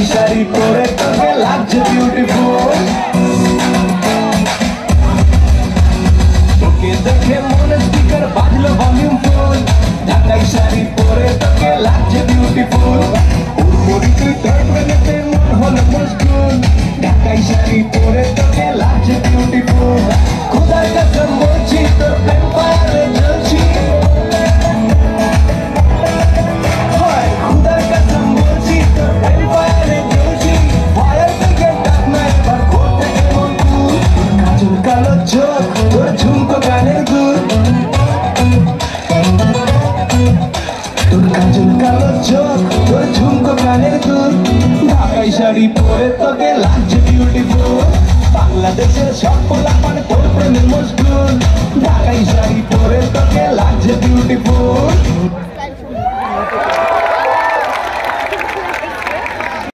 শাড়ি পরে তোকে লাগছে বিউটিফুল তোকে দেখে মনে স্পিকার বাজলো ভলিউম ফুল ঢাকাই শাড়ি পরে তোকে লাগছে বিউটিফুল উড়মুড়ি তুই তোর প্রেমেতে মন হলো মুশকুল ঢাকাই শাড়ি পরে তোকে লাগছে বিউটিফুল খোদার কসম বলছি তোর প্রেম পারে জ্বলছি খোদার কসম বলছি তোর প্রেম পারে জ্বলছি ফায়ার থেকে ডাক না এবার ঘুরতে এমন তুই কাজল কালো চোখ তোর ঝুমকো গানের দুল তোর কাজল কালো চোখ তোর ঝুমকো গানের দুল ঢাকাই শাড়ি পরে তোকে লাগছে বিউটিফুল বাংলাদেশের সব পোলাপান তোর প্রেমে মশগুল